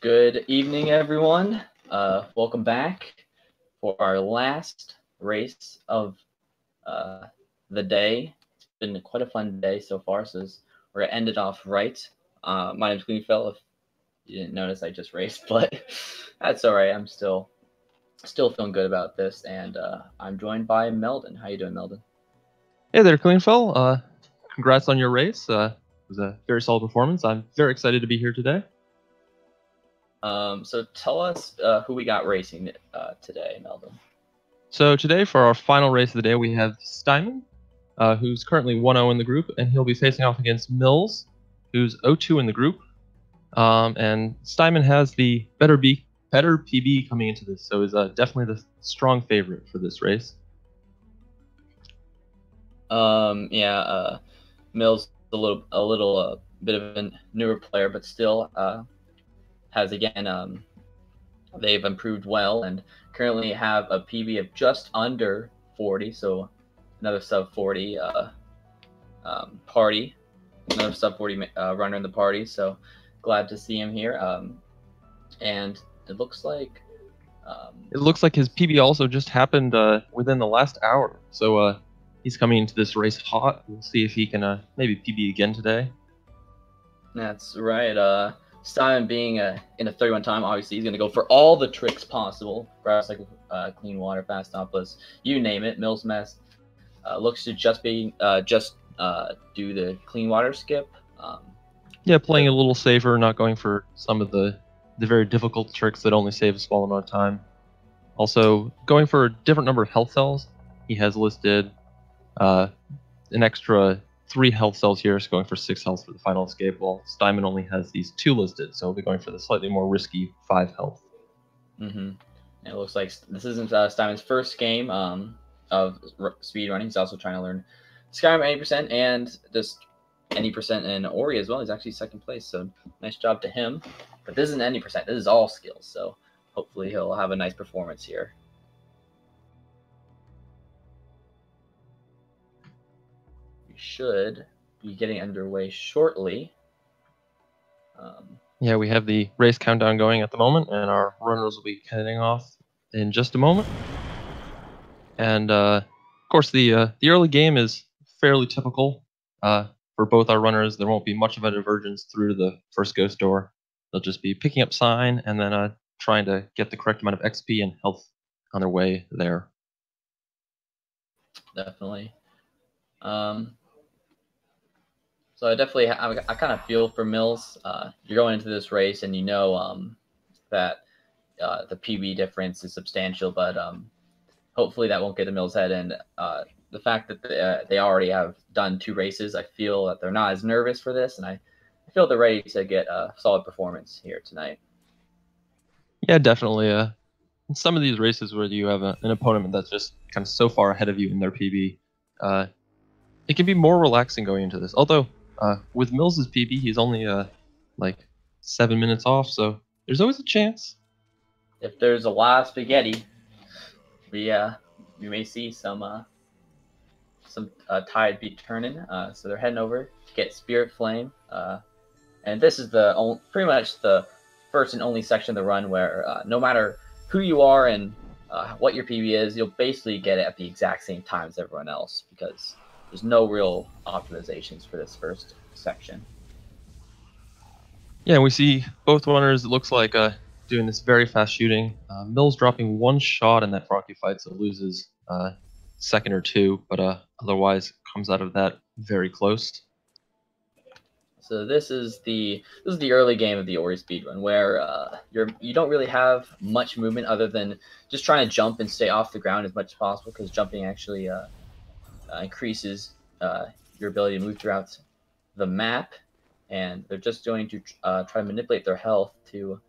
Good evening, everyone. Welcome back for our last race of the day. It's been quite a fun day so far, so we're going to end it off right. My name's Greenfell. If you didn't notice, I just raced, but that's all right. I'm still feeling good about this, and I'm joined by Meldon. How you doing, Meldon? Hey there, Cleanfell. Congrats on your race. It was a very solid performance. I'm very excited to be here today. So tell us who we got racing today, Meldon. So today, for our final race of the day, we have TheStimon, who's currently 1-0 in the group, and he'll be facing off against Mills, who's 0-2 in the group. And TheStimon has the better PB coming into this, so is definitely the strong favorite for this race. Mills a little bit of a newer player, but still has again they've improved well and currently have a PB of just under 40, so another sub 40 party, another sub 40 runner in the party. So glad to see him here. And it looks like his PB also just happened within the last hour, so he's coming into this race hot. We'll see if he can maybe PB again today. That's right. Simon being in a 31 time, obviously he's going to go for all the tricks possible. Grass cycle, clean water, fast topless, you name it. millsmess looks to just do the clean water skip. Yeah, playing a little safer, not going for some of the very difficult tricks that only save a small amount of time. Also, going for a different number of health cells. He has listed an extra 3 health cells here, so going for 6 health for the final escape, while TheStimon only has these 2 listed, so he'll be going for the slightly more risky 5 health. It looks like this isn't TheStimon's first game of speed running. He's also trying to learn Skyrim 80% and just any percent in Ori as well. He's actually second place, so nice job to him. But this isn't any percent. This is all skills, so hopefully he'll have a nice performance here. Should be getting underway shortly. Yeah, we have the race countdown going at the moment, and our runners will be heading off in just a moment. And of course, the early game is fairly typical for both our runners. There won't be much of a divergence through the first ghost door. They'll just be picking up sign and then trying to get the correct amount of XP and health on their way there. Definitely. So I kind of feel for Mills. You're going into this race and you know that the PB difference is substantial, but hopefully that won't get to Mills' head. And the fact that they already have done 2 races, I feel that they're not as nervous for this, and I feel they're ready to get a solid performance here tonight. Yeah, definitely. In some of these races where you have an opponent that's just kind of so far ahead of you in their PB, it can be more relaxing going into this. Although with Mills' PB, he's only like 7 minutes off, so there's always a chance. If there's a lot of spaghetti, we may see some tide be turning. So they're heading over to get Spirit Flame, and this is pretty much the first and only section of the run where no matter who you are and what your PB is, you'll basically get it at the exact same time as everyone else, because there's no real optimizations for this first section. Yeah, we see both runners, it looks like, doing this very fast shooting. Mills dropping 1 shot in that Rocky fight, so loses second or 2, but otherwise comes out of that very close. So this is the early game of the Ori speedrun, where you don't really have much movement other than just trying to jump and stay off the ground as much as possible, because jumping actually increases your ability to move throughout the map, and they're just going to try to manipulate their health to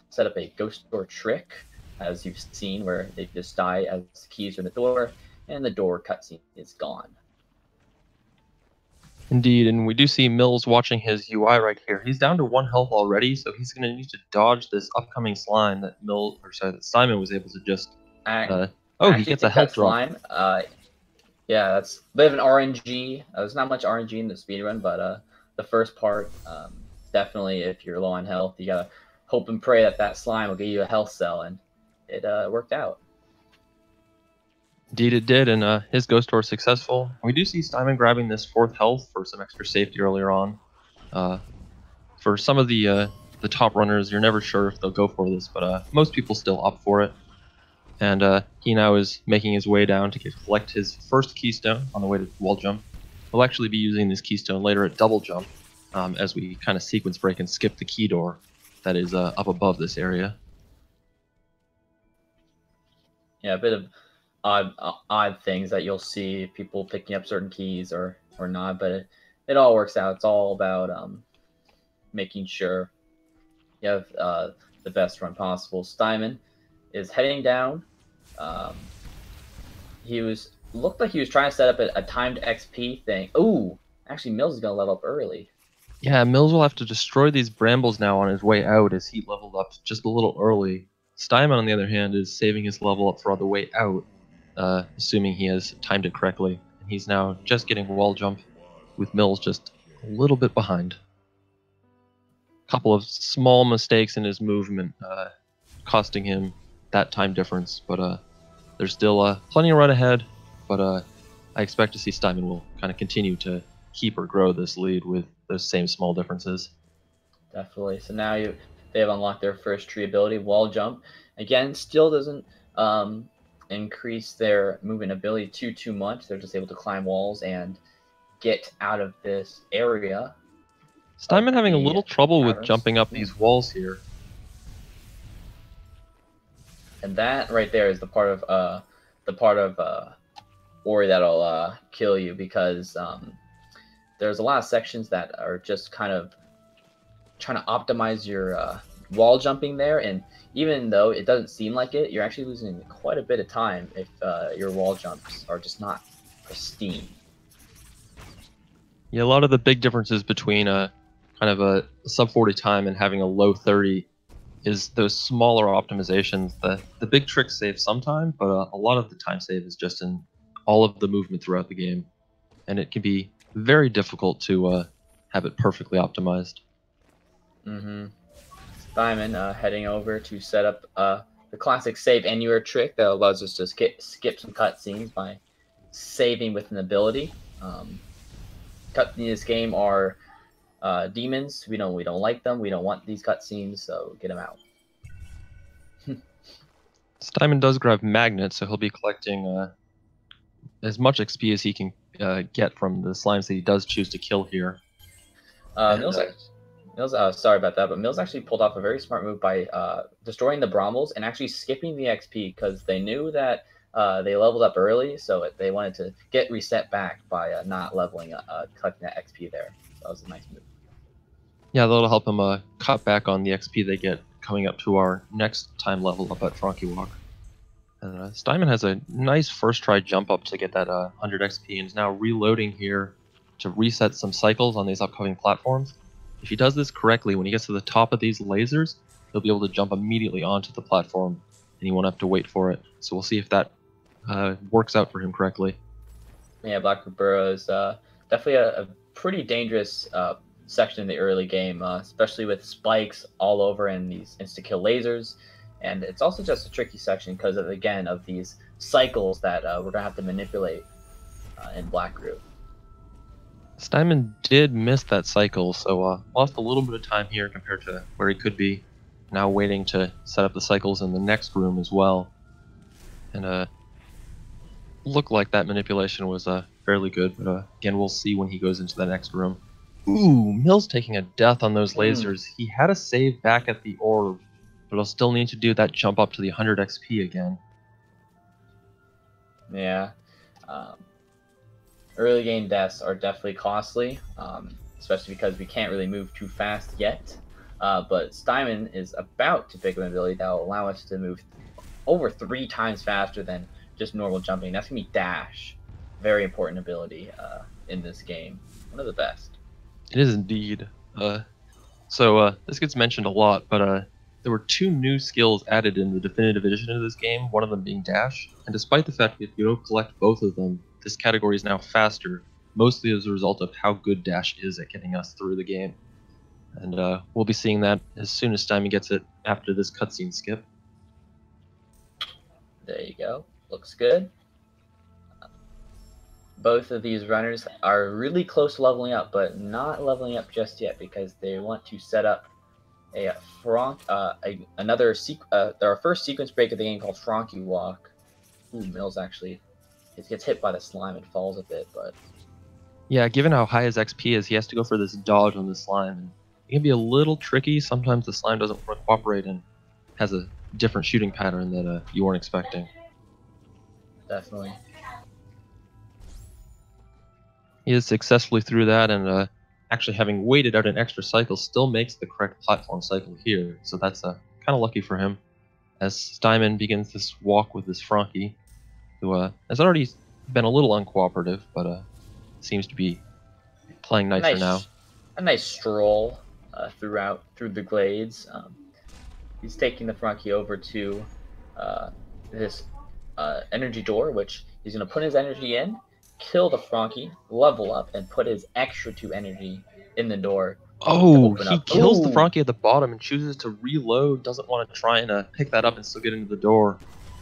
set up a ghost door trick, as you've seen, where they just die as the keys are in the door and the door cutscene is gone. Indeed, and we do see Mills watching his UI right here. He's down to 1 health already, so he's going to need to dodge this upcoming slime that TheStimon was able to just. He gets a health drop. Slime, yeah, that's a bit of an RNG. There's not much RNG in the speedrun, but the first part, definitely, if you're low on health, you gotta hope and pray that that slime will give you a health cell, and it worked out. Indeed it did, and his ghost door successful. We do see Stimon grabbing this 4th health for some extra safety earlier on. For some of the top runners, you're never sure if they'll go for this, but most people still opt for it. And he now is making his way down to collect his first keystone on the way to wall jump. We'll actually be using this keystone later at double jump, as we kind of sequence break and skip the key door that is up above this area. Yeah, a bit of odd things that you'll see people picking up certain keys or not, but it all works out. It's all about making sure you have the best run possible. Stimon is heading down. Looked like he was trying to set up a timed XP thing. Ooh, actually Mills is gonna level up early. Yeah, Mills will have to destroy these brambles now on his way out as he leveled up just a little early. Stimon, on the other hand, is saving his level up for the way out, assuming he has timed it correctly. And he's now just getting wall jump, with Mills just a little bit behind. A couple of small mistakes in his movement, costing him that time difference, but there's still plenty of run ahead, but I expect to see Stimon will kind of continue to keep or grow this lead with those same small differences. Definitely. So now they have unlocked their first tree ability, wall jump. Again, still doesn't increase their movement ability too much. They're just able to climb walls and get out of this area. Stimon having a little trouble with jumping up these walls here. And that right there is the part of Ori that'll kill you, because there's a lot of sections that are just kind of trying to optimize your wall jumping there, and even though it doesn't seem like it, you're actually losing quite a bit of time if your wall jumps are just not pristine. Yeah, a lot of the big differences between a kind of a sub 40 time and having a low 30 is those smaller optimizations. The big tricks save some time, but a lot of the time save is just in all of the movement throughout the game, and it can be very difficult to have it perfectly optimized. Stimon heading over to set up the classic save anywhere trick that allows us to skip some cutscenes by saving with an ability. Cutscenes in this game are demons. We don't like them. We don't want these cutscenes, so get them out. Stimon does grab magnets, so he'll be collecting as much XP as he can get from the slimes that he does choose to kill here. Mills, sorry about that, but Mills actually pulled off a very smart move by destroying the brambles and actually skipping the XP, because they knew that they leveled up early, so they wanted to get reset back by not leveling, collecting that XP there. So that was a nice move. Yeah, that'll help him cut back on the XP they get coming up to our next time level up at Frankie Walk. Stimon has a nice first try jump up to get that 100 XP and is now reloading here to reset some cycles on these upcoming platforms. If he does this correctly, when he gets to the top of these lasers, he'll be able to jump immediately onto the platform, and he won't have to wait for it. So we'll see if that works out for him correctly. Yeah, Blackroot Burrow is definitely a pretty dangerous section in the early game, especially with spikes all over and these insta-kill lasers. And it's also just a tricky section because of, again, of these cycles that we're going to have to manipulate in Blackroot. Stimon did miss that cycle, so lost a little bit of time here compared to where he could be. Now waiting to set up the cycles in the next room as well. And looked like that manipulation was fairly good, but again, we'll see when he goes into the next room. Ooh, Mills taking a death on those lasers. He had a save back at the orb, but he'll still need to do that jump up to the 100 XP again. Yeah. Early game deaths are definitely costly, especially because we can't really move too fast yet. But Stimon is about to pick up an ability that will allow us to move over 3 times faster than just normal jumping. That's going to be Dash. Very important ability in this game. One of the best. It is indeed. So this gets mentioned a lot, but there were 2 new skills added in the definitive edition of this game, one of them being Dash. And despite the fact that if you don't collect both of them, this category is now faster, mostly as a result of how good Dash is at getting us through the game. And we'll be seeing that as soon as Stimon gets it after this cutscene skip. There you go. Looks good. Both of these runners are really close to leveling up, but not leveling up just yet because they want to set up their first sequence break of the game called Frankie Walk. Ooh, Mills actually gets hit by the slime and falls a bit, but yeah, given how high his XP is, he has to go for this dodge on the slime. It can be a little tricky. Sometimes the slime doesn't want to cooperate and has a different shooting pattern that you weren't expecting. Definitely. He is successfully through that, and actually having waited out an extra cycle still makes the correct platform cycle here. So that's kind of lucky for him. As Stimon begins this walk with this Frankie, who has already been a little uncooperative, but seems to be playing nicer now. A nice stroll through the glades. He's taking the Frankie over to this energy door, which he's going to put his energy in, kill the Frankie, level up, and put his extra 2 energy in the door. Oh, he kills the Frankie at the bottom and chooses to reload, doesn't want to try and pick that up and still get into the door.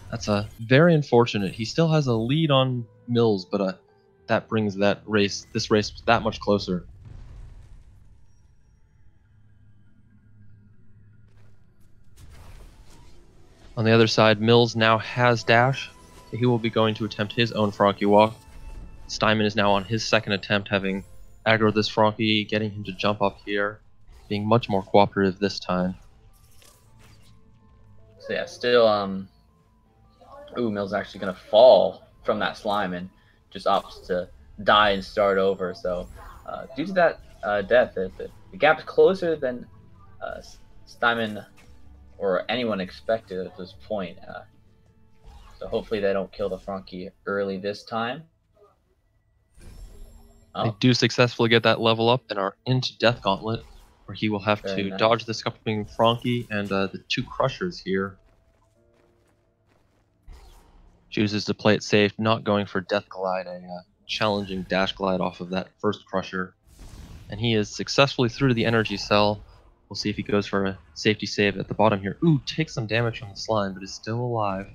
That's very unfortunate. He still has a lead on Mills, but that brings this race that much closer. On the other side, Mills now has dash, so he will be going to attempt his own Frankie walk. Stimon is now on his second attempt, having aggroed this Frankie, getting him to jump up here, being much more cooperative this time. So yeah, still, Mills actually going to fall from that slime and just opts to die and start over. So due to that death, the gap's closer than Stimon or anyone expected at this point. So hopefully they don't kill the Frankie early this time. They do successfully get that level up and are into Death Gauntlet, where he will have to dodge this upcoming Frankie and the 2 crushers here. Chooses to play it safe, not going for Death Glide, a challenging dash glide off of that first crusher. And he is successfully through to the energy cell. We'll see if he goes for a safety save at the bottom here. Ooh, takes some damage from the slime, but is still alive.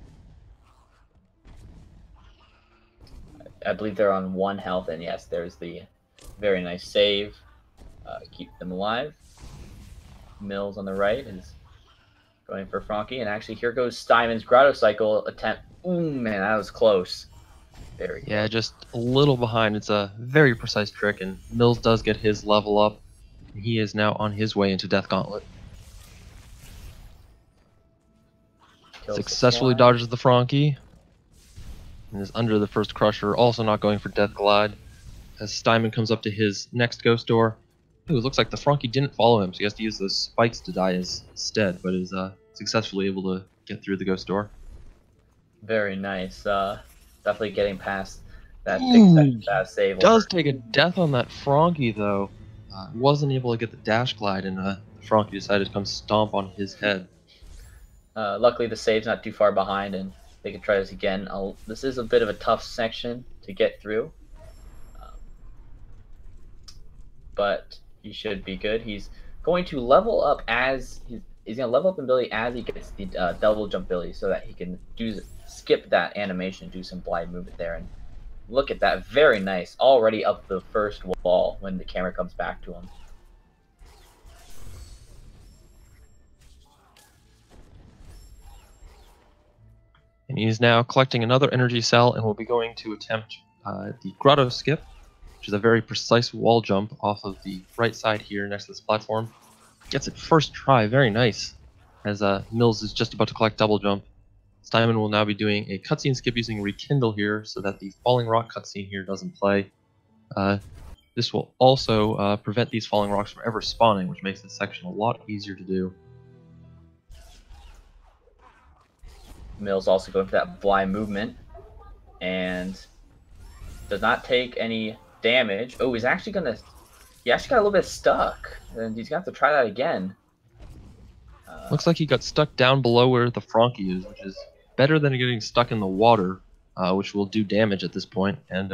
I believe they're on 1 health, and yes, there's the very nice save. Keep them alive. Mills on the right is going for Frankie, and actually here goes Stimon's Grotto Cycle attempt. Ooh, man, that was close. Very close. Just a little behind. It's a very precise trick, and Mills does get his level up. He is now on his way into Death Gauntlet. Successfully dodges the Frankie. And is under the first crusher, also not going for Death Glide. As Stimon comes up to his next ghost door. Ooh, it looks like the Frankie didn't follow him, so he has to use those spikes to die instead, but is successfully able to get through the ghost door. Very nice. Definitely getting past that big save. Does take a death on that Frankie, though. Wasn't able to get the dash glide, and Frankie decided to come stomp on his head. Luckily, the save's not too far behind, and they can try this again. This is a bit of a tough section to get through, but he should be good. He's going to level up he's going to level up in ability as he gets the double jump ability, so that he can skip that animation, do some blind movement there, and look at that, very nice. Already up the first wall when the camera comes back to him. And he's now collecting another energy cell and will be going to attempt the grotto skip, which is a very precise wall jump off of the right side here next to this platform. Gets it first try, very nice, as Mills is just about to collect double jump. Stimon will now be doing a cutscene skip using Rekindle here so that the falling rock cutscene here doesn't play. This will also prevent these falling rocks from ever spawning, which makes this section a lot easier to do. Mills also going for that blind movement and does not take any damage. Oh, he actually got a little bit stuck, and he's gonna have to try that again. Looks like he got stuck down below where the Frankie is, which is better than getting stuck in the water, which will do damage at this point. And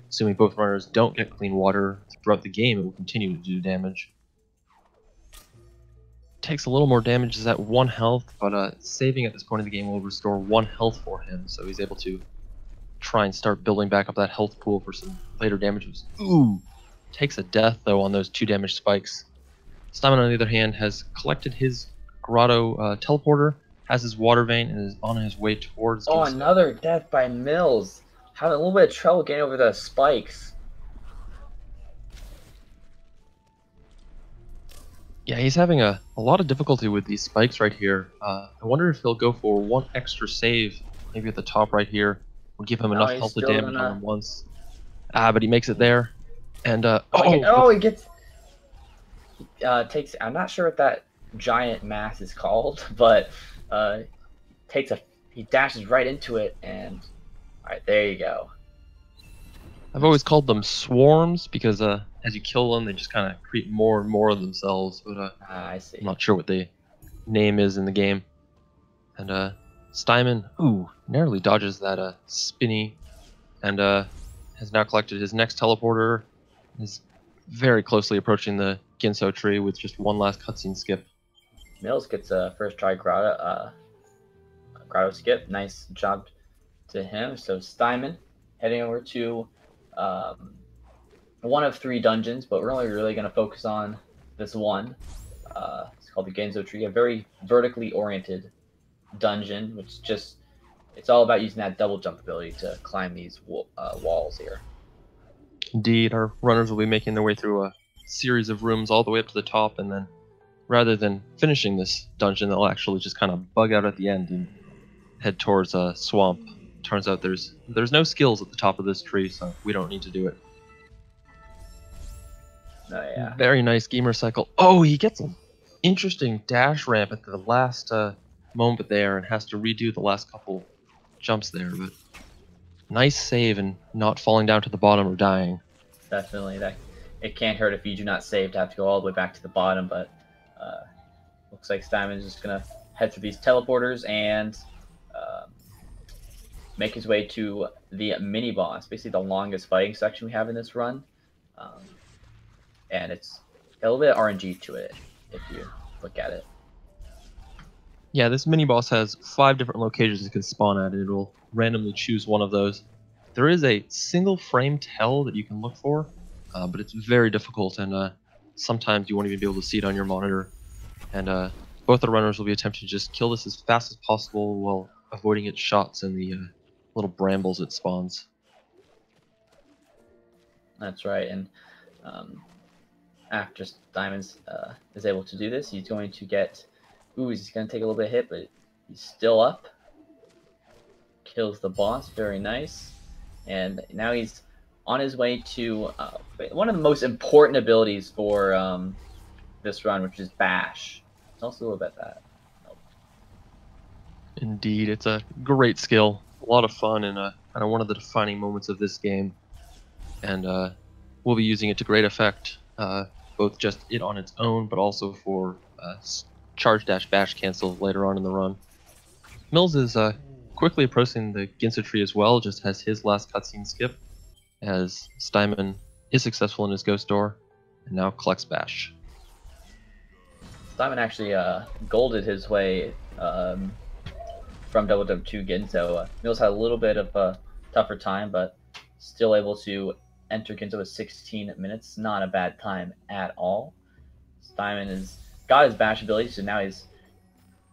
assuming both runners don't get clean water throughout the game, it will continue to do damage. takes a little more damage, is at 1 health, but saving at this point in the game will restore 1 health for him, so he's able to try and start building back up that health pool for some later damages. Ooh! Takes a death, though, on those 2 damage spikes. StimOn, on the other hand, has collected his Grotto teleporter, has his water vein, and is on his way towards Oh, Ginso. another death by Mills. Having a little bit of trouble getting over the spikes. Yeah, he's having a lot of difficulty with these spikes right here. I wonder if he'll go for 1 extra save, maybe at the top right here. Will give him enough he's health to still damage on gonna... him once. But he makes it there. And, he gets... takes... I'm not sure what that giant mass is called, but he dashes right into it, and... Alright, there you go. I've always called them swarms because as you kill them, they just kind of create more and more of themselves. But I see. I'm not sure what the name is in the game. And StimOn, narrowly dodges that spinny, and has now collected his next teleporter. Is very closely approaching the Ginso tree with just 1 last cutscene skip. Mills gets a first try Grotto skip. Nice job to him. So StimOn heading over to 1 of 3 dungeons, but we're only really going to focus on this one. It's called the Ginso Tree, a very vertically oriented dungeon, which just, it's all about using that double jump ability to climb these walls here. Indeed, our runners will be making their way through a series of rooms all the way up to the top, and then rather than finishing this dungeon, they'll actually just kind of bug out at the end and head towards a swamp. Turns out there's no skills at the top of this tree, so we don't need to do it. Oh, yeah. Very nice gamer cycle. Oh, he gets an interesting dash ramp at the last moment there and has to redo the last couple jumps there, but nice save and not falling down to the bottom or dying. Definitely. It can't hurt if you do not save to have to go all the way back to the bottom, but looks like StimOn is just going to head through these teleporters and make his way to the mini boss, basically the longest fighting section we have in this run. And it's a little bit of RNG to it if you look at it. Yeah, this mini boss has 5 different locations it can spawn at, and it will randomly choose one of those. There is a single frame tell that you can look for, but it's very difficult, and sometimes you won't even be able to see it on your monitor. And both the runners will be attempting to just kill this as fast as possible while avoiding its shots and the little brambles it spawns. That's right, and after StimOn is able to do this, he's going to get... he's going to take a little bit of hit, but he's still up. Kills the boss, very nice. And now he's on his way to one of the most important abilities for this run, which is Bash. Tell us a little bit about that. Indeed, it's a great skill, a lot of fun, and kind of one of the defining moments of this game. And we'll be using it to great effect, both just it on its own, but also for charge dash bash cancel later on in the run. Mills is quickly approaching the Ginso tree as well, just has his last cutscene skip, as StimOn is successful in his ghost door, and now collects bash. StimOn actually golded his way from Double Jump to Ginso. Mills had a little bit of a tougher time, but still able to enter Ginso with 16 minutes. Not a bad time at all. StimOn has got his bash ability, so now he's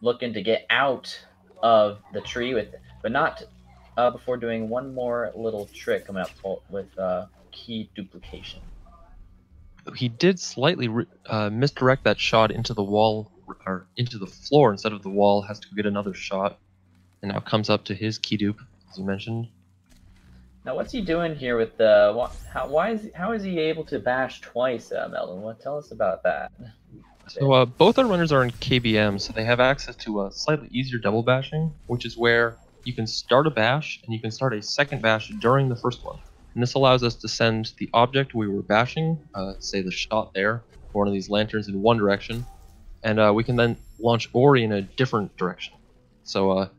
looking to get out of the tree but not before doing one more little trick coming up with key duplication. He did slightly misdirect that shot into the wall, or into the floor instead of the wall, has to get another shot, and now comes up to his key dupe, as you mentioned. Now, what's he doing here with the... how is he able to bash twice, Melvin? Tell us about that. So both our runners are in KBM, so they have access to a slightly easier double bashing, which is where you can start a bash and you can start a second bash during the first one. And this allows us to send the object we were bashing, say the shot there, or one of these lanterns in one direction, and we can then launch Ori in a different direction. So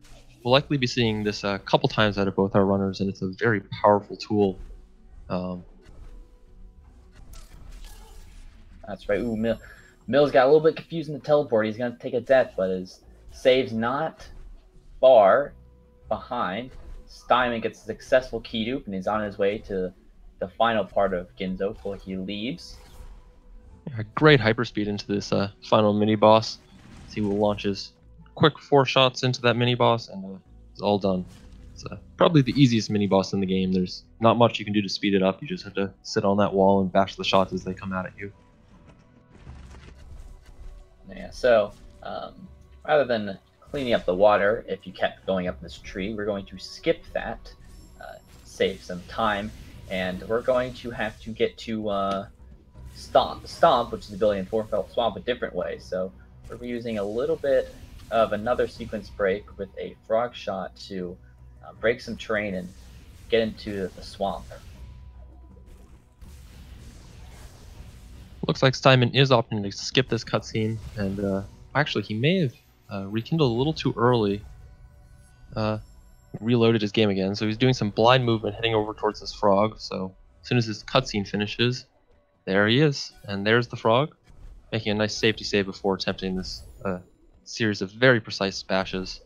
we'll likely be seeing this a couple times out of both our runners, and it's a very powerful tool. That's right. Ooh, Mills got a little bit confused in the teleport. He's going to take a death, but his save's not far behind. Stimon gets a successful key dupe, and he's on his way to the final part of Ginzo before he leaves. Yeah, great hyperspeed into this final mini-boss. He will launch his quick 4 shots into that mini-boss, and it's all done. It's probably the easiest mini-boss in the game. There's not much you can do to speed it up. You just have to sit on that wall and bash the shots as they come out at you. Yeah, so rather than cleaning up the water, if you kept going up this tree, we're going to skip that, save some time, and we're going to have to get to Stomp, which is the ability in Four-Felt Swamp, a different way. So we're using a little bit of another sequence break with a frog shot to break some terrain and get into the swamp. Looks like Stimon is opting to skip this cutscene, and actually he may have rekindled a little too early. Reloaded his game again, so he's doing some blind movement heading over towards this frog. So as soon as this cutscene finishes, there he is, and there's the frog, making a nice safety save before attempting this series of very precise bashes.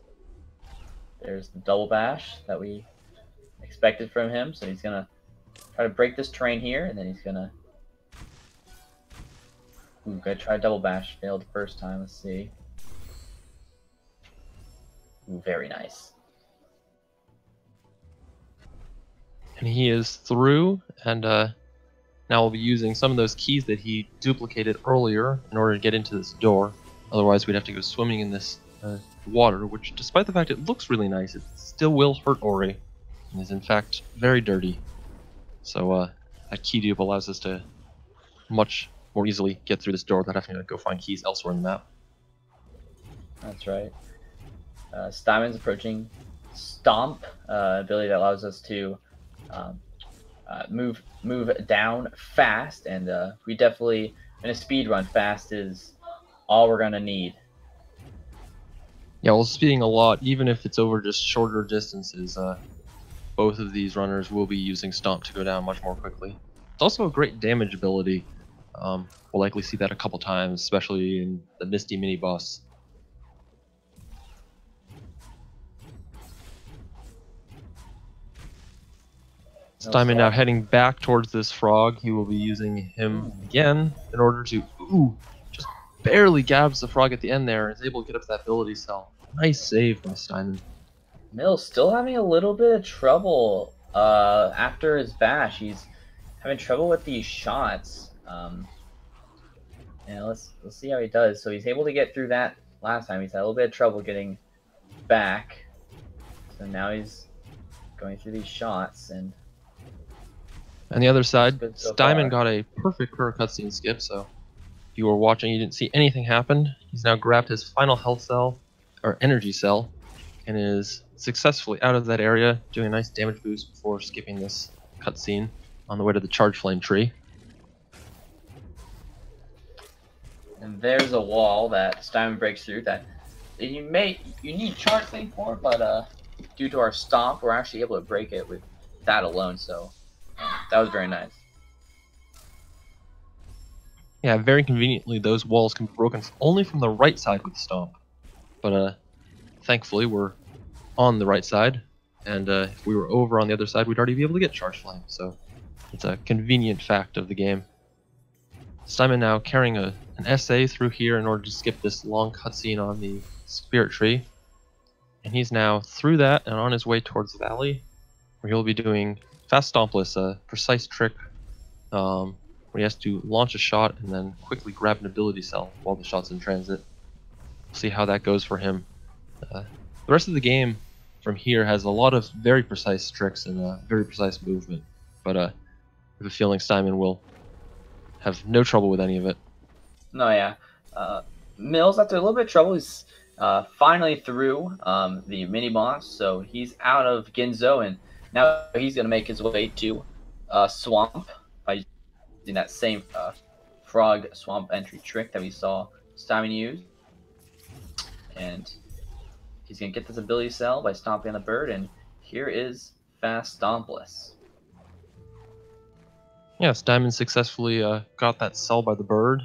There's the double bash that we expected from him, so he's gonna try to break this terrain here, and then he's gonna try double bash. Failed the first time. Let's see. Very nice. And he is through, and now we'll be using some of those keys that he duplicated earlier in order to get into this door. Otherwise, we'd have to go swimming in this water, which, despite the fact it looks really nice, it still will hurt Ori, and is in fact very dirty. So that key dupe allows us to much more easily get through this door without having to go find keys elsewhere in the map. That's right. Stimon's approaching Stomp, ability that allows us to move down fast, and we definitely, in a speed run, fast is all we're gonna need. Yeah, well, speeding a lot, even if it's over just shorter distances, both of these runners will be using Stomp to go down much more quickly. It's also a great damage ability. We'll likely see that a couple times, especially in the Misty mini-boss. Stimon now heading back towards this frog. He will be using him again in order to just barely gabs the frog at the end there and is able to get up to that ability cell. Nice save from Stimon. Mill's still having a little bit of trouble after his bash. He's having trouble with these shots. Let's see how he does. So he's able to get through that last time. He's had a little bit of trouble getting back. So now he's going through these shots, and on the other side, so Stimon got a perfect per cutscene skip, so if you were watching, you didn't see anything happen. He's now grabbed his final health cell, or energy cell, and is successfully out of that area, doing a nice damage boost before skipping this cutscene on the way to the charge flame tree. And there's a wall that Stimonn breaks through that you need charge flame for, but due to our stomp, we're actually able to break it with that alone. So that was very nice. Yeah, very conveniently, those walls can be broken only from the right side with Stomp. But thankfully, we're on the right side, and if we were over on the other side, we'd already be able to get Charge Flame. So it's a convenient fact of the game. Stimon now carrying an SA through here in order to skip this long cutscene on the Spirit Tree. And he's now through that and on his way towards the valley, where he'll be doing Fast Stompless, a precise trick where he has to launch a shot and then quickly grab an ability cell while the shot's in transit. We'll see how that goes for him. The rest of the game from here has a lot of very precise tricks and very precise movement, but I have a feeling Stimon will have no trouble with any of it. No, yeah. Mills, after a little bit of trouble, is finally through the mini boss, so he's out of Ginzo, and now he's going to make his way to Swamp by using that same frog swamp entry trick that we saw Stimon use. And he's going to get this ability cell by stomping on the bird, and here is Fast Stompless. Yeah, Stimon successfully got that cell by the bird,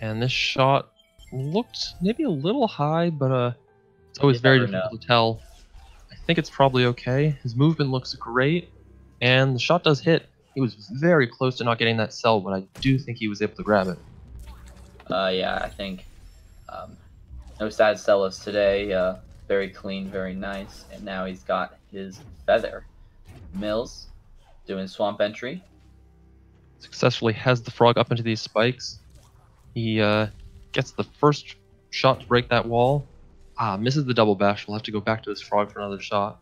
And this shot looked maybe a little high, but it's always You very never difficult know. to tell. I think it's probably okay. His movement looks great, and the shot does hit. He was very close to not getting that cell, but I do think he was able to grab it. Yeah, I think um, no sad Celis today. Very clean, very nice. And now he's got his feather. Mills doing swamp entry. Successfully has the frog up into these spikes. He gets the first shot to break that wall. Misses the double bash. We'll have to go back to this frog for another shot.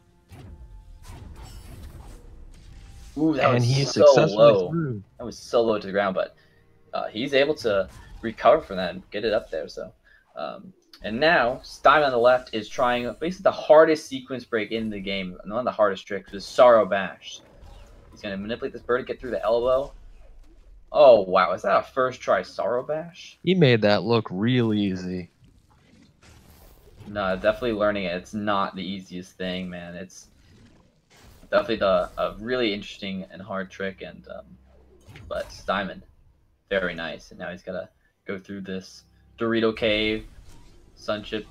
Ooh, that And was he is so successfully low. through. That was so low to the ground, but he's able to recover from that and get it up there. So, and now Stein on the left is trying basically the hardest sequence break in the game. One of the hardest tricks is Sorrow Bash. He's going to manipulate this bird to get through the elbow. Oh wow, is that a first try Sorrow Bash? He made that look real easy. No, definitely learning it. It's not the easiest thing, man. It's definitely a really interesting and hard trick, and but Steinman, very nice. And now he's got to go through this Dorito Cave, Sunship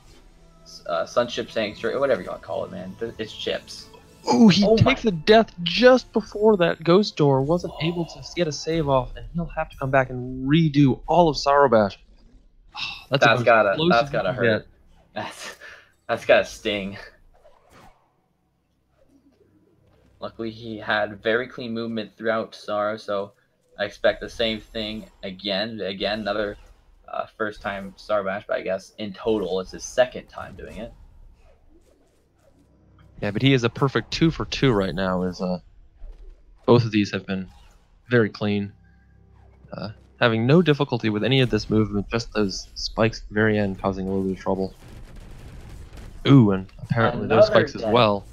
Sanctuary, whatever you want to call it, man. It's chips. Ooh, he Oh takes my- a death just before that ghost door. Wasn't able to get a save off, and he'll have to come back and redo all of Sorrow Bash. That's gotta hurt. hurt. That's gotta sting. Luckily, he had very clean movement throughout Sorrow, so I expect the same thing again. Again, another first time Sorrow Bash, but I guess in total it's his second time doing it. Yeah, but he is a perfect 2 for 2 right now. Both of these have been very clean. Having no difficulty with any of this movement, just those spikes at the very end causing a little bit of trouble. Ooh, and apparently those Another spikes as death. well.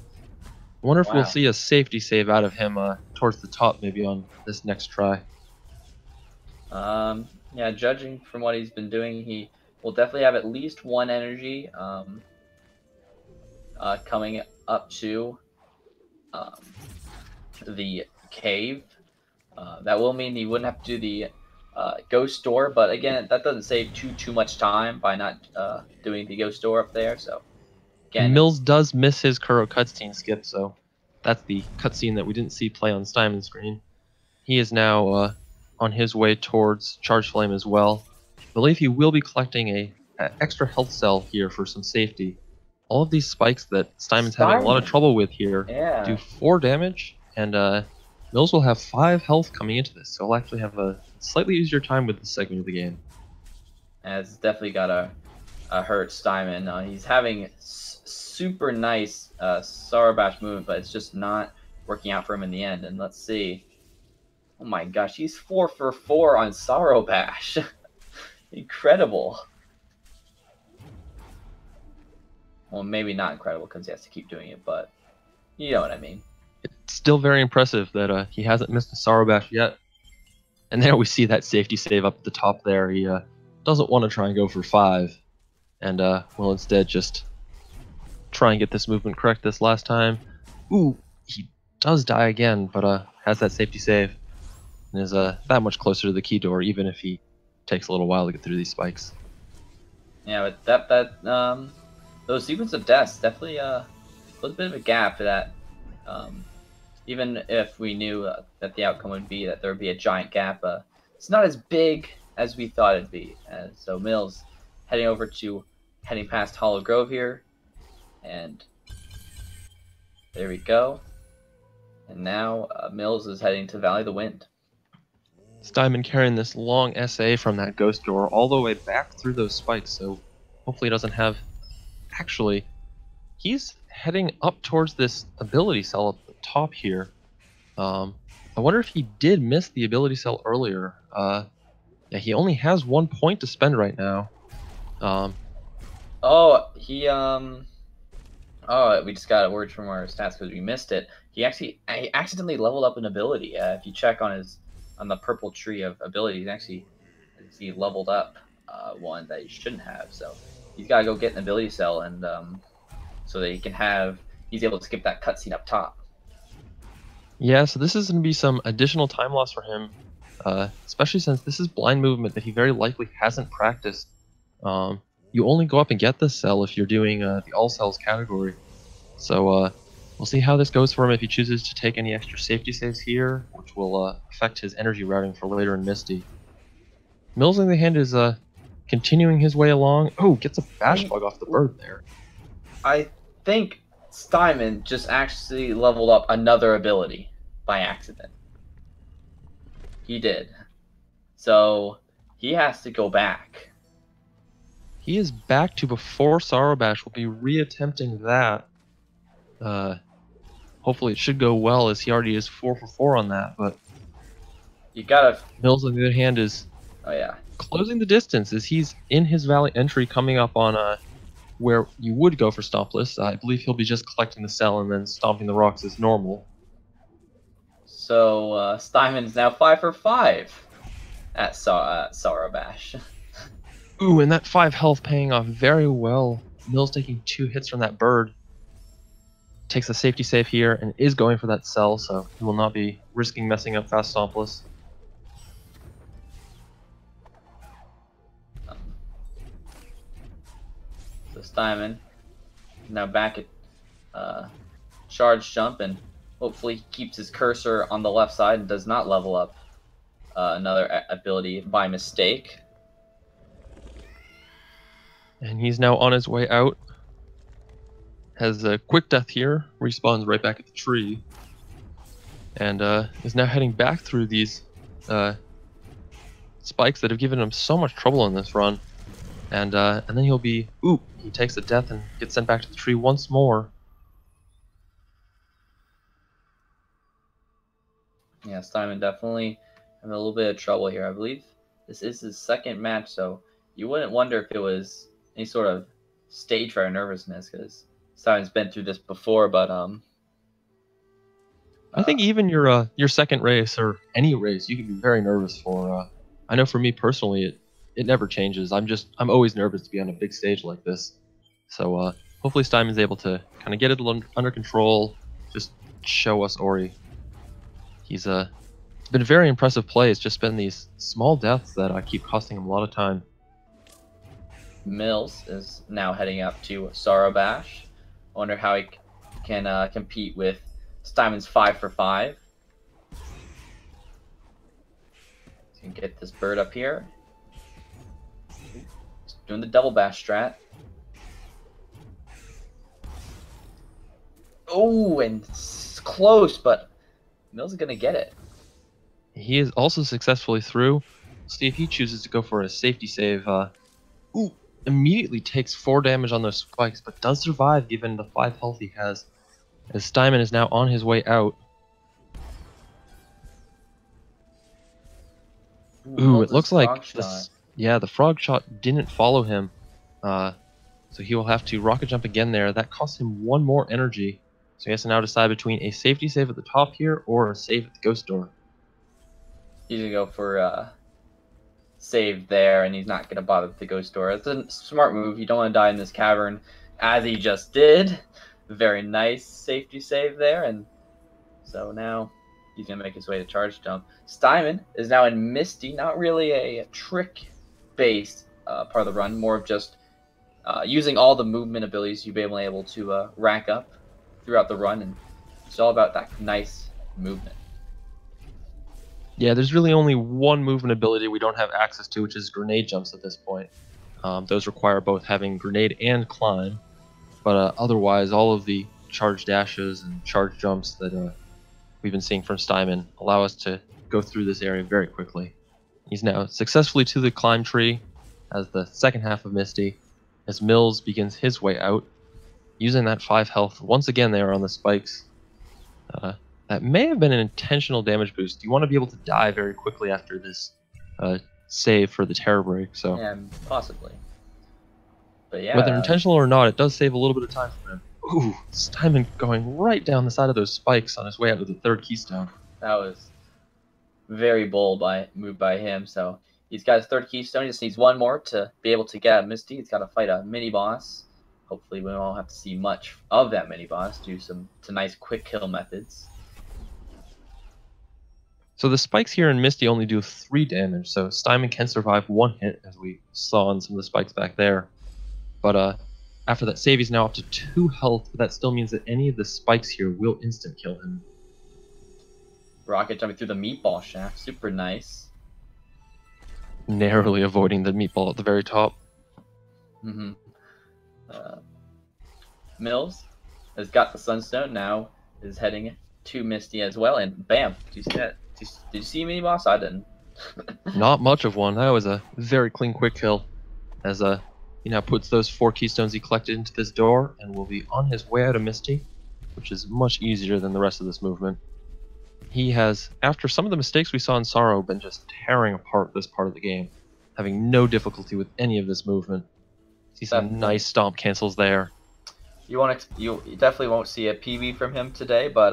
I wonder if we'll Wow. see a safety save out of him towards the top maybe on this next try. Yeah, judging from what he's been doing, he will definitely have at least one energy coming up to the cave. That will mean he wouldn't have to do the ghost door, but again, that doesn't save too much time by not doing the ghost door up there. So again, Mills does miss his Kuro cutscene skip, so that's the cutscene that we didn't see play on Stimon's screen. He is now on his way towards Charge Flame as well. I believe he will be collecting a extra health cell here for some safety. All of these spikes that Stimon's having a lot of trouble with here yeah, do 4 damage, and Mills will have 5 health coming into this, so he'll actually have a slightly easier time with this segment of the game. and it's definitely gotta hurt Steinman. He's having super nice Sorrow Bash movement, but it's just not working out for him in the end. And let's see. Oh my gosh, he's 4 for 4 on Sorrow Bash. Incredible. Well, maybe not incredible because he has to keep doing it, but you know what I mean. It's still very impressive that he hasn't missed a Sorrow Bash yet. And there we see that safety save up at the top there. He doesn't want to try and go for 5, and will instead just try and get this movement correct this last time. Ooh, he does die again, but has that safety save, and is that much closer to the key door, even if he takes a little while to get through these spikes. Yeah, but those sequence of deaths definitely was a bit of a gap for that. Even if we knew that the outcome would be that there would be a giant gap, it's not as big as we thought it'd be. So Mills heading past Hollow Grove here, and there we go. And now Mills is heading to Valley of the Wind. Steinman carrying this long SA from that ghost door all the way back through those spikes, so hopefully he doesn't have... Actually, he's heading up towards this ability cell up the top here. I wonder if he did miss the ability cell earlier. Yeah, he only has 1 point to spend right now. Oh, we just got a word from our stats because we missed it. He accidentally leveled up an ability. If you check on the purple tree of abilities, he leveled up one that he shouldn't have. So he's got to go get an ability cell, and so that he's able to skip that cutscene up top. Yeah, so this is going to be some additional time loss for him. especially since this is blind movement that he very likely hasn't practiced. You only go up and get this cell if you're doing the all cells category. So we'll see how this goes for him if he chooses to take any extra safety saves here, which will affect his energy routing for later in Misty. Mills on the hand is continuing his way along. Oh, gets a bash bug off the bird there. I think Stimon just actually leveled up another ability by accident. He did. So he has to go back. He is back to before Sorrow Bash. Will be reattempting that. Hopefully it should go well, as he already is 4 for 4 on that. But You gotta. Mills, on the other hand, is closing the distance as he's in his Valley entry, coming up on where you would go for Stompless. I believe he'll be just collecting the cell and then stomping the rocks as normal. So Stimon's now 5 for 5 at Sorrow Bash. Ooh, and that 5 health paying off very well. Mills taking 2 hits from that bird. Takes a safety save here and is going for that cell, so he will not be risking messing up Fast Stompless. So Stimon now back at charge jump, and hopefully he keeps his cursor on the left side and does not level up another ability by mistake. And he's now on his way out. Has a quick death here, respawns right back at the tree, and is now heading back through these spikes that have given him so much trouble in this run. And then he'll be, he takes a death and gets sent back to the tree once more. Yeah, Stimon definitely having a little bit of trouble here. I believe this is his second match, so you wouldn't wonder if it was any sort of stage fright or nervousness, because Stimon's been through this before. But I think even your second race or any race, you can be very nervous for. I know for me personally, it never changes. I'm always nervous to be on a big stage like this. So hopefully Stimon's able to kind of get it under control, just show us Ori. He's it's been a very impressive play. It's just been these small deaths that keep costing him a lot of time. Mills is now heading up to Sorrow Bash. I wonder how he can compete with Stimon's 5 for 5. He can get this bird up here. He's doing the double bash strat. Oh, and it's close, but Mills is gonna get it. He is also successfully through. See if he chooses to go for a safety save. Immediately takes 4 damage on those spikes, but does survive given the 5 health he has, as Stimon is now on his way out. It looks like the frog shot didn't follow him, so he will have to rocket jump again there. That costs him 1 more energy, so he has to now decide between a safety save at the top here or a save at the ghost door. He's gonna go for save there, and he's not going to bother with the ghost door. It's a smart move. You don't want to die in this cavern, as he just did. Very nice safety save there, and so now he's going to make his way to charge jump. Stimon is now in Misty, not really a trick-based part of the run, more of just using all the movement abilities you've been able to rack up throughout the run, and it's all about that nice movement. Yeah, there's really only one movement ability we don't have access to, which is grenade jumps at this point. Those require both having grenade and climb, but otherwise all of the charge dashes and charge jumps that we've been seeing from Stimon allow us to go through this area very quickly. He's now successfully to the climb tree as the second half of Misty, as Mills begins his way out, using that 5 health once again there on the spikes. That may have been an intentional damage boost. You want to be able to die very quickly after this save for the terror break. So yeah, possibly. But yeah, whether intentional or not, it does save a little bit of time for him. Ooh, Stimon going right down the side of those spikes on his way out to the 3rd keystone. That was very bold move by him. So he's got his 3rd keystone. He just needs 1 more to be able to get at Misty. He's got to fight a mini boss. Hopefully we won't have to see much of that mini boss. Do some nice quick kill methods. So the spikes here in Misty only do 3 damage, so TheStimon can survive 1 hit, as we saw on some of the spikes back there. But after that save, he's now up to 2 health, but that still means that any of the spikes here will instant kill him. Rocket jumping through the meatball shaft, super nice. Narrowly avoiding the meatball at the very top. Mills has got the Sunstone, now is heading to Misty as well, and bam! Did you see that? Did you see Mini Boss? I didn't. Not much of one. That was a very clean quick kill, as he now puts those 4 keystones he collected into this door and will be on his way out of Misty, which is much easier than the rest of this movement. He has, after some of the mistakes we saw in Sorrow, been just tearing apart this part of the game, having no difficulty with any of this movement. See some nice stomp cancels there. You definitely won't see a PB from him today, but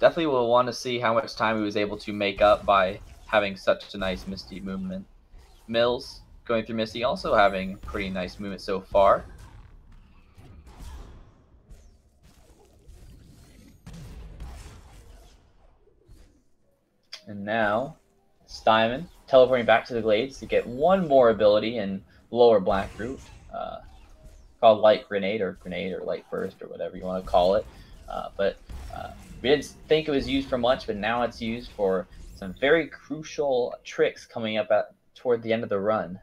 definitely will want to see how much time he was able to make up by having such a nice Misty movement. Mills going through Misty also having pretty nice movement so far. And now TheStimon teleporting back to the Glades to get one more ability in lower Black Root, called Light Grenade or Light Burst or whatever you want to call it. But we didn't think it was used for much, but now it's used for some very crucial tricks coming up toward the end of the run.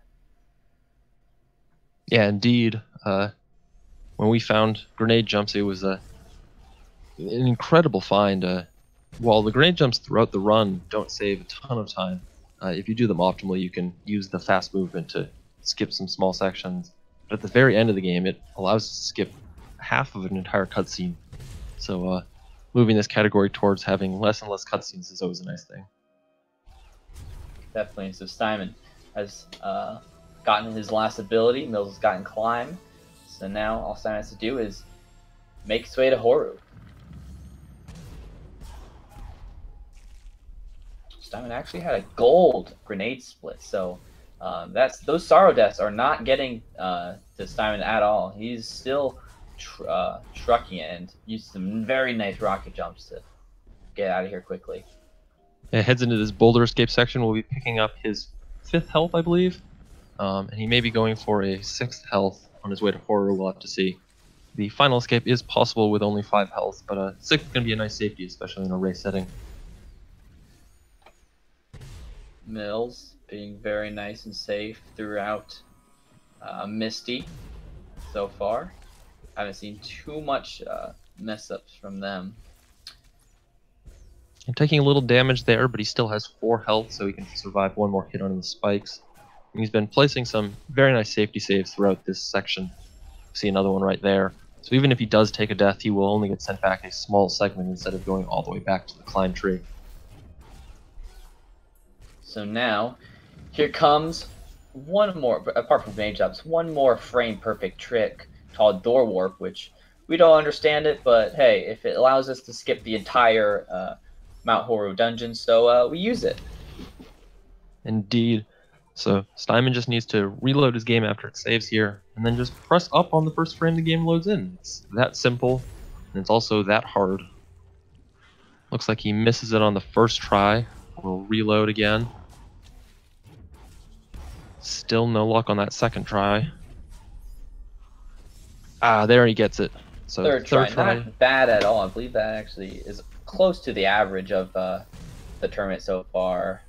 Yeah, indeed. When we found grenade jumps, it was an incredible find. While the grenade jumps throughout the run don't save a ton of time, if you do them optimally, you can use the fast movement to skip some small sections. But at the very end of the game, it allows us to skip half of an entire cutscene. So moving this category towards having less and less cutscenes is always a nice thing. Definitely. So TheStimon has gotten his last ability. Mills has gotten Climb. So now all TheStimon has to do is make his way to Horu. TheStimon actually had a gold grenade split, so those Sorrow Deaths are not getting to TheStimon at all. He's still trucking it and used some very nice rocket jumps to get out of here quickly. It heads into this boulder escape section. We'll be picking up his 5th health, I believe, and he may be going for a 6th health on his way to Horu. We'll have to see. The final escape is possible with only 5 health, but 6th is going to be a nice safety, especially in a race setting. Mills being very nice and safe throughout Misty so far. I haven't seen too much mess ups from them. And taking a little damage there, but he still has 4 health, so he can survive 1 more hit on the spikes. And he's been placing some very nice safety saves throughout this section. See another one right there. So even if he does take a death, he will only get sent back a small segment instead of going all the way back to the climb tree. So now, here comes one more, apart from grenade jumps, one more frame perfect trick called Door Warp, which we don't understand it, but hey, if it allows us to skip the entire Mount Horu dungeon, so we use it. Indeed. So TheStimon just needs to reload his game after it saves here, and then just press up on the first frame the game loads in. It's that simple, and it's also that hard. Looks like he misses it on the first try. We'll reload again. Still no luck on that second try. Ah, there he gets it. So third try, not bad at all. I believe that actually is close to the average of the tournament so far.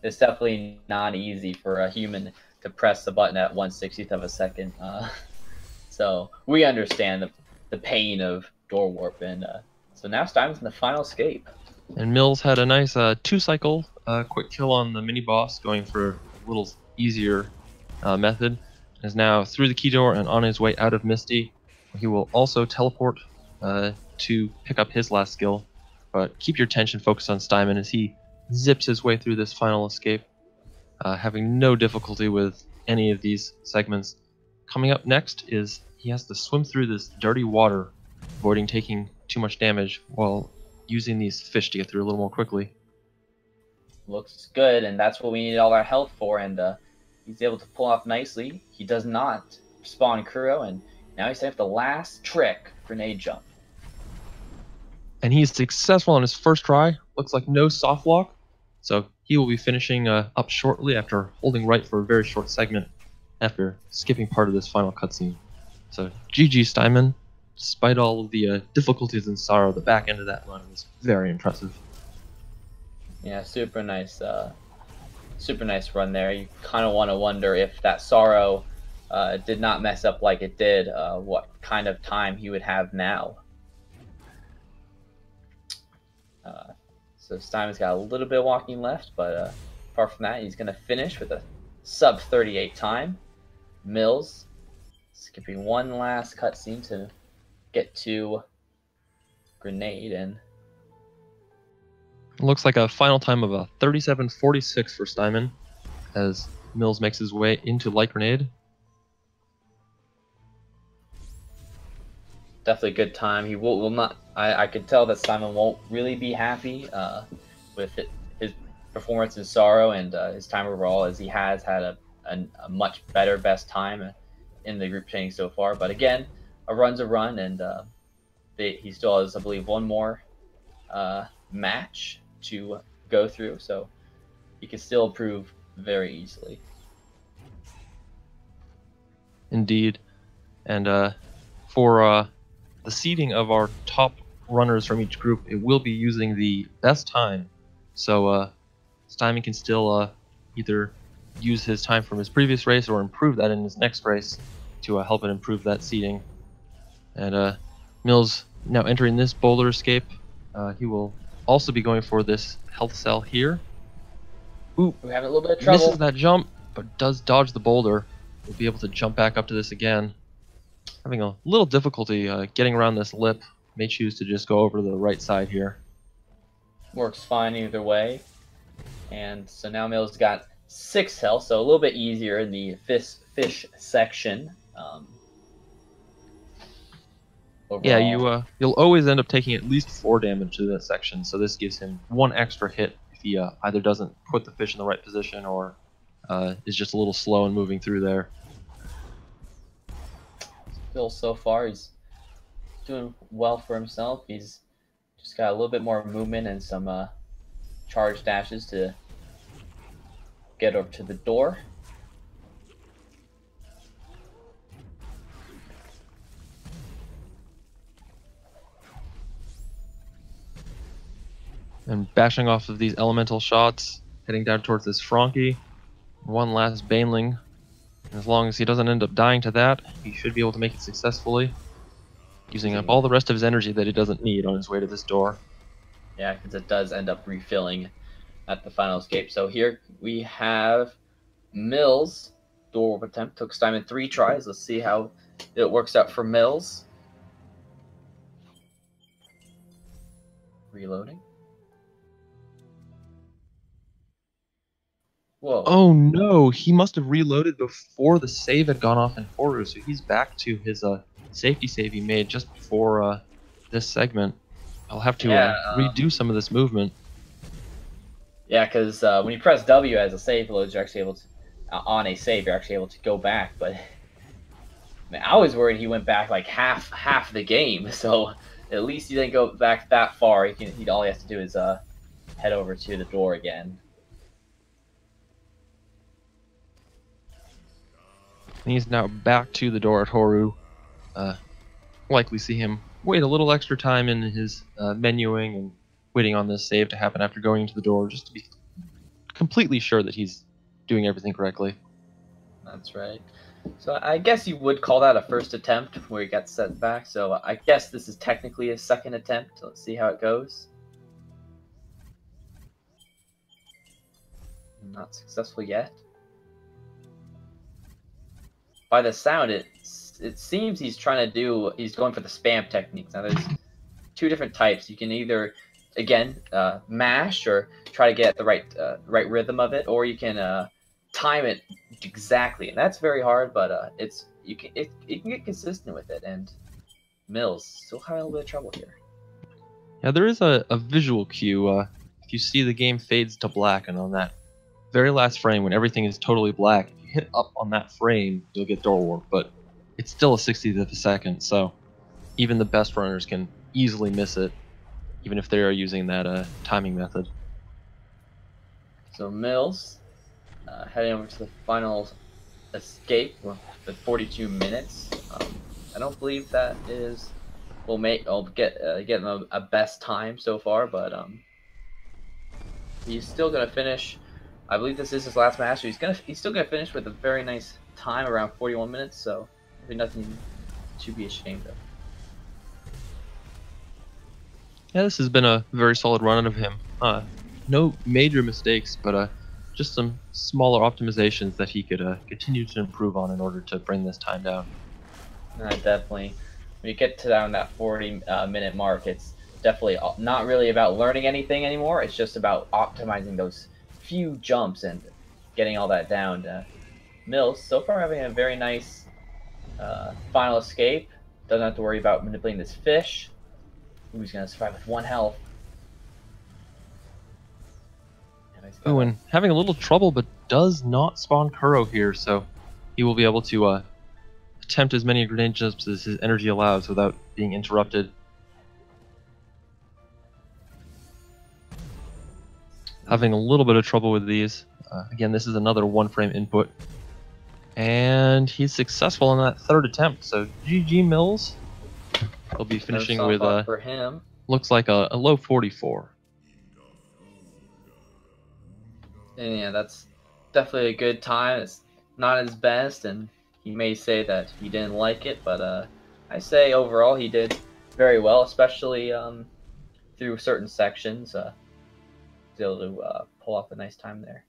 It's definitely not easy for a human to press the button at 1/60th of a second. So we understand the pain of Door Warp, and so now TheStimon's in the final escape. And Mills had a nice 2-cycle quick kill on the mini boss, going for a little easier method. Is now through the key door and on his way out of Misty. He will also teleport to pick up his last skill, but keep your attention focused on TheStimon as he zips his way through this final escape, having no difficulty with any of these segments. Coming up next is he has to swim through this dirty water, avoiding taking too much damage while using these fish to get through a little more quickly. Looks good, and that's what we need all our health for, and he's able to pull off nicely. He does not spawn Kuro, and now he's set up the last trick, grenade jump. And he's successful on his first try. Looks like no soft lock. So he will be finishing up shortly after holding right for a very short segment after skipping part of this final cutscene. So GG Stimon. Despite all of the difficulties and sorrow, the back end of that run was very impressive. Yeah, super nice run there. You kind of want to wonder if that sorrow did not mess up like it did, what kind of time he would have now. So Stimon's got a little bit of walking left, but apart from that, he's going to finish with a sub 38 time. Mills skipping one last cutscene to get to Grenade, and looks like a final time of a 37.46 for Stimon as Mills makes his way into Light Grenade. Definitely a good time. He will not. I could tell that Stimon won't really be happy with his performance in Sorrow and his time overall, as he has had a much better best time in the group training so far. But again, a run's a run, and he still has, I believe, one more match to go through, so he can still improve very easily. Indeed. And for the seeding of our top runners from each group, it will be using the best time. So Stimon can still either use his time from his previous race or improve that in his next race to help it improve that seeding. And Mills now entering this boulder escape. He will also be going for this health cell here. Ooh, we're having a little bit of trouble. Misses that jump, but does dodge the boulder. We'll be able to jump back up to this again. Having a little difficulty getting around this lip. May choose to just go over to the right side here. Works fine either way. And so now Mills got 6 health, so a little bit easier in the fish section. Yeah, you'll always end up taking at least 4 damage to that section, so this gives him 1 extra hit if he either doesn't put the fish in the right position or is just a little slow in moving through there. Phil, so far, he's doing well for himself. He's just got a little bit more movement and some charge dashes to get over to the door. And bashing off of these elemental shots, heading down towards this Frankie. One last Baneling. As long as he doesn't end up dying to that, he should be able to make it successfully, using up all the rest of his energy that he doesn't need on his way to this door. Yeah, because it does end up refilling at the final escape. So here we have Mills. Door attempt took Stimon 3 tries. Let's see how it works out for Mills. Reloading. Whoa. Oh no, he must have reloaded before the save had gone off in Horu, so he's back to his safety save he made just before this segment. I'll have to redo some of this movement. Yeah, because when you press W as a save load, you're actually able to, on a save, you're actually able to go back. But I was worried he went back like half the game, so at least he didn't go back that far. All he has to do is head over to the door again. And he's now back to the door at Horu. Likely see him wait a little extra time in his menuing and waiting on this save to happen after going into the door, just to be completely sure that he's doing everything correctly. That's right. So I guess you would call that a first attempt where he got set back. So I guess this is technically a second attempt. Let's see how it goes. Not successful yet. By the sound, it seems he's going for the spam techniques. Now there's 2 different types. You can either, again, mash or try to get the right rhythm of it, or you can time it exactly, and that's very hard. But you can get consistent with it. And Mills still having a little bit of trouble here. Yeah, there is a visual cue. If you see the game fades to black, and on that very last frame when everything is totally black, if you hit up on that frame, you'll get door warp, but it's still a 60th of a second, so even the best runners can easily miss it. even if they are using that timing method. So Mills heading over to the final escape with 42 minutes. I don't believe that is I'll get him a best time so far, but he's still gonna finish. I believe this is his last match, so he's still gonna finish with a very nice time around 41 minutes. So there's nothing to be ashamed of. Yeah, this has been a very solid run out of him. No major mistakes, but just some smaller optimizations that he could continue to improve on in order to bring this time down. Definitely. When you get to that 40-minute mark, it's definitely not really about learning anything anymore. It's just about optimizing those few jumps and getting all that down. Mills, so far having a very nice final escape. Doesn't have to worry about manipulating this fish. He's going to survive with 1 health. Oh, and having a little trouble, but does not spawn Kuro here, so he will be able to attempt as many grenade jumps as his energy allows without being interrupted. Having a little bit of trouble with these. Again, this is another 1-frame input. And he's successful in that 3rd attempt, so GG Mills. He'll be finishing with for him. Looks like a low 44. And yeah, that's definitely a good time. It's not his best, and he may say that he didn't like it, but I say overall he did very well, especially through certain sections. He's able to pull off a nice time there.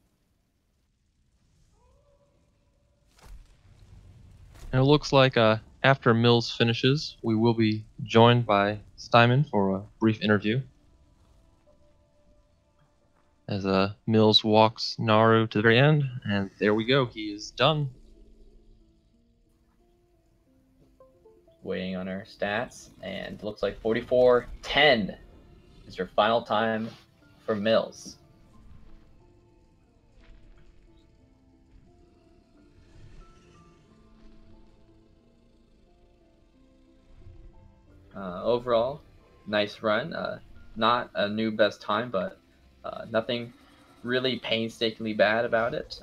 And it looks like after Mills finishes, we will be joined by TheStimon for a brief interview. As Mills walks Naru to the very end, and there we go, he is done. Waiting on our stats, and looks like 44:10 is your final time for Mills. Overall, nice run. Not a new best time, but nothing really painstakingly bad about it.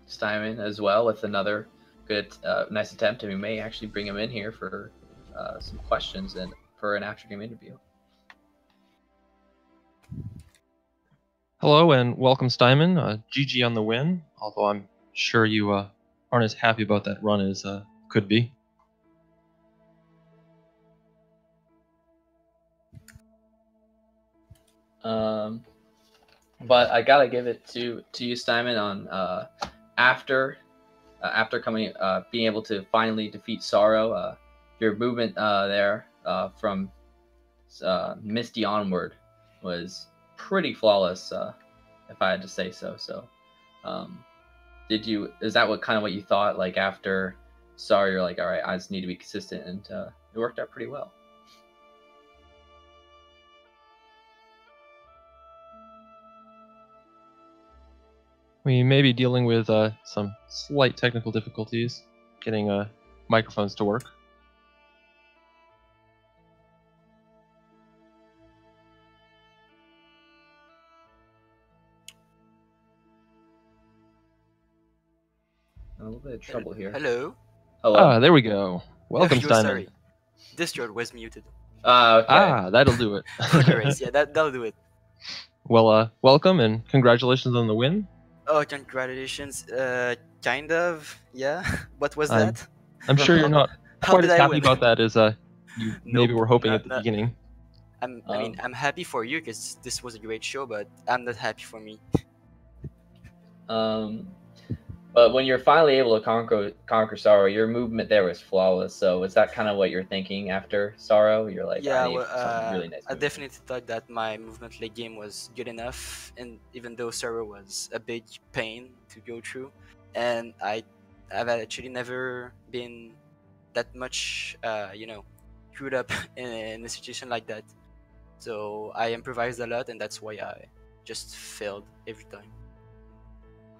TheStimon as well with another good, nice attempt, and we may actually bring him in here for some questions and for an after-game interview. Hello and welcome, TheStimon. GG on the win, although I'm sure you aren't as happy about that run as could be. But I gotta give it to you, TheStimon, on after coming being able to finally defeat Sorrow. Your movement there from Misty onward was pretty flawless, if I had to say so. So, is that what you thought? Like after Sorrow, you're like, all right, I just need to be consistent, and it worked out pretty well. We may be dealing with some slight technical difficulties getting microphones to work. A little bit of trouble here. Hello. Ah, there we go. Welcome, TheStimon. Sorry, Discord was muted. Okay. Ah, that'll do it. Yeah, that'll do it. Well, welcome and congratulations on the win. Oh, congratulations. Kind of, yeah. What was that? I'm sure you're not quite as happy win? about that as you maybe were hoping at the beginning. I mean, I'm happy for you because this was a great show, but I'm not happy for me. But when you're finally able to conquer Sorrow, your movement there was flawless. So is that kind of what you're thinking after Sorrow? You're like, yeah, really nice. I definitely thought that my movement late game was good enough, and even though Sorrow was a big pain to go through, and I've actually never been that much, screwed up in a situation like that. So I improvised a lot, and that's why I just failed every time.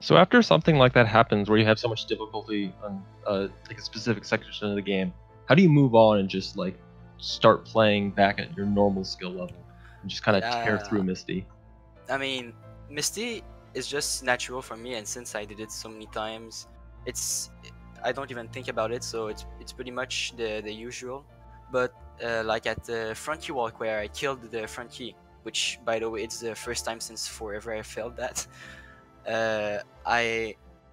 So after something like that happens, where you have so much difficulty on like a specific section of the game, how do you move on and just like start playing back at your normal skill level and just kind of tear through Misty? I mean, Misty is just natural for me, and since I did it so many times, I don't even think about it, so it's pretty much the usual. But like at the front key walk where I killed the front key, which by the way it's the first time since forever I failed that.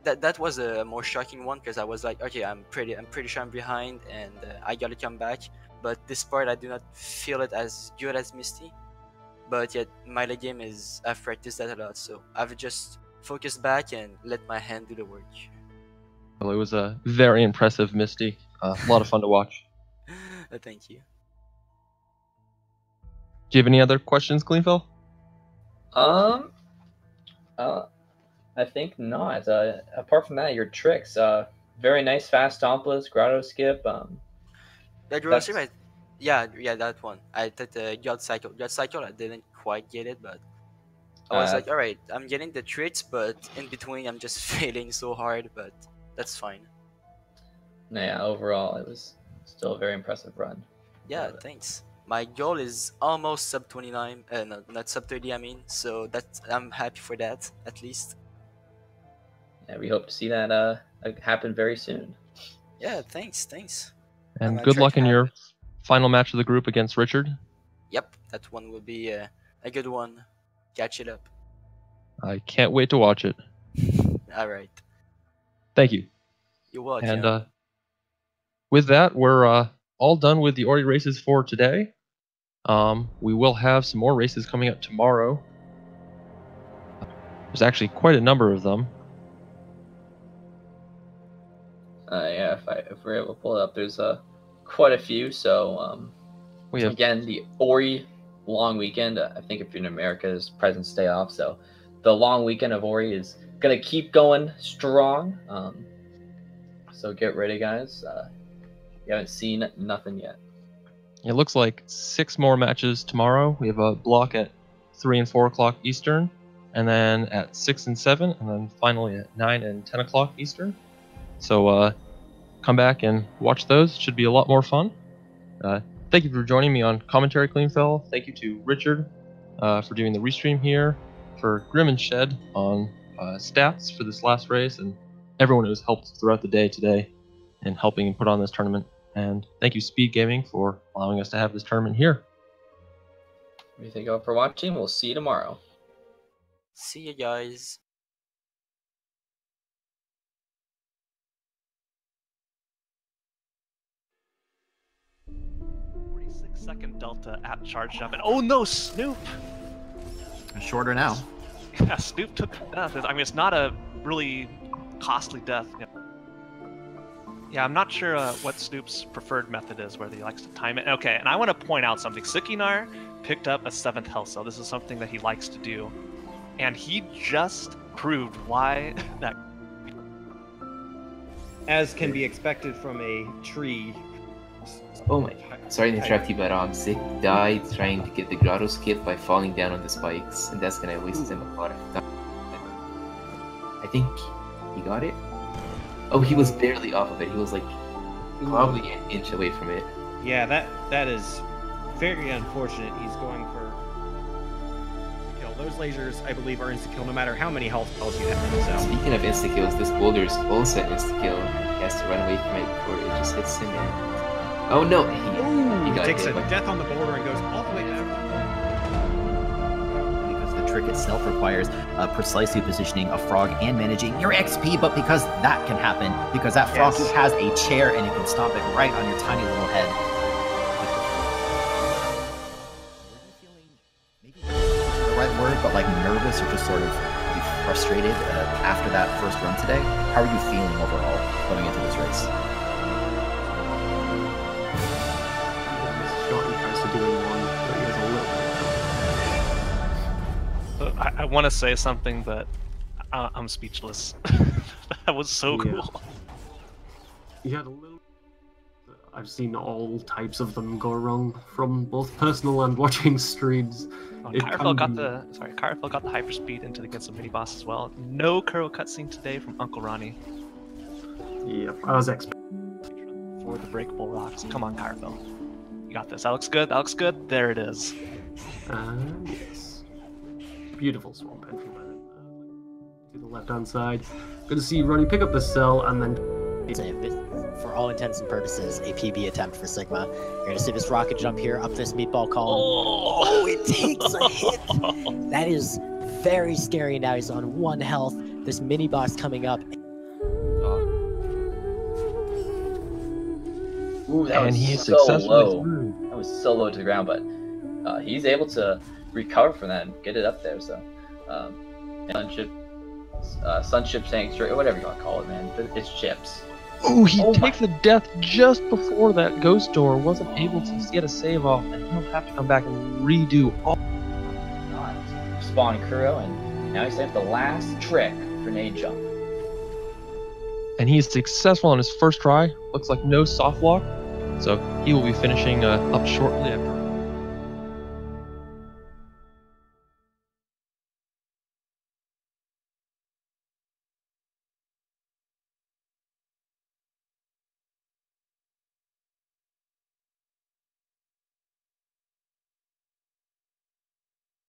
That was a more shocking one because I was like, okay, I'm pretty sure I'm behind and I gotta come back. But this part I do not feel it as good as Misty. But yet my late game is I've practiced that a lot, so I've just focused back and let my hand do the work. Well, it was a very impressive Misty. A lot of fun to watch. Thank you. Do you have any other questions, Cleanfell? I think not. Apart from that, your tricks, very nice fast stompless, grotto skip. The grotto skip, yeah, that one. I did the God cycle. God cycle, I didn't quite get it, but I was like, all right, I'm getting the tricks, but in between, I'm just failing so hard. But that's fine. Yeah, overall, it was still a very impressive run. Yeah, thanks. My goal is almost sub 29, no, not sub 30. I mean, so I'm happy for that at least. Yeah, we hope to see that happen very soon. Yeah, thanks. And good luck in your final match of the group against Richard. Yep, that one will be a good one. Catch it up. I can't wait to watch it. All right. Thank you. You're welcome. And with that, we're all done with the Ori races for today. We will have some more races coming up tomorrow. There's actually quite a number of them. Yeah, if we're able to pull it up, there's quite a few. So we have again the Ori long weekend. I think if you're in America, is President's Day off, so the long weekend of Ori is gonna keep going strong. So get ready, guys. You haven't seen nothing yet. It looks like 6 more matches tomorrow. We have a block at 3 and 4 o'clock Eastern, and then at 6 and 7, and then finally at 9 and 10 o'clock Eastern. So come back and watch those. It should be a lot more fun. Thank you for joining me on Commentary, Cleanfell. Thank you to Richard for doing the restream here, for Grim and Shed on stats for this last race, and everyone who's helped throughout the day today in helping put on this tournament. And thank you, Speed Gaming, for allowing us to have this tournament here. Thank you all for watching. We'll see you tomorrow. See you guys. 46-second delta at charge jump, and oh no, Snoop! Shorter now. Yeah, Snoop took the death. I mean, it's not a really costly death. Yeah, I'm not sure what Snoop's preferred method is, whether he likes to time it. Okay, and I want to point out something. Sukinar picked up a 7th health cell. This is something that he likes to do. And he just proved why that... As can be expected from a tree. Oh my, sorry to interrupt you, but Sick died trying to get the grotto skip by falling down on the spikes, and that's gonna waste him a lot of time. I think he got it? Oh, he was barely off of it. He was like probably an inch away from it. Yeah, that is very unfortunate. He's going for kill. Those lasers, I believe, are insta-kill no matter how many health spells you have. So. Speaking of insta-kills, this boulder is also an insta-kill. He has to run away from it before it just hits him. And... oh no! He takes a death on the boulder and goes all the way back. Trick itself requires precisely positioning a frog and managing your XP, but because that can happen, because that frog has a chair and it can stomp it right on your tiny little head. Maybe not the right word, but like nervous or just sort of frustrated after that first run today. How are you feeling overall going into this race? I want to say something, but I'm speechless. That was so cool. Yeah, I've seen all types of them go wrong, from both personal and watching streams. Carfell got the hyperspeed into against the mini boss as well. No Kuro cutscene today from Uncle Ronnie. Yep, I was expecting for the breakable rocks. Come on, Carfell. got this. That looks good. That looks good. There it is. Yes. Beautiful swamp entry to the left-hand side. Good to see Ronnie pick up the cell and then... For all intents and purposes, a PB attempt for Sigma. You're going to see this rocket jump here up this meatball column. Oh, it takes a hit! That is very scary. Now he's on 1 health. This mini boss coming up. Ooh, that And was he is so successfully low. through. That was so low to the ground, but he's able to recover from that and get it up there. So, Sunship Sanctuary, or whatever you want to call it, man. It's chips. Ooh, he Oh takes the death just before that ghost door. Wasn't able to get a save off, and he'll have to come back and redo all. Spawn Kuro, and now he's left the last trick, grenade jump. And he's successful on his first try. Looks like no soft lock, so he will be finishing up shortly after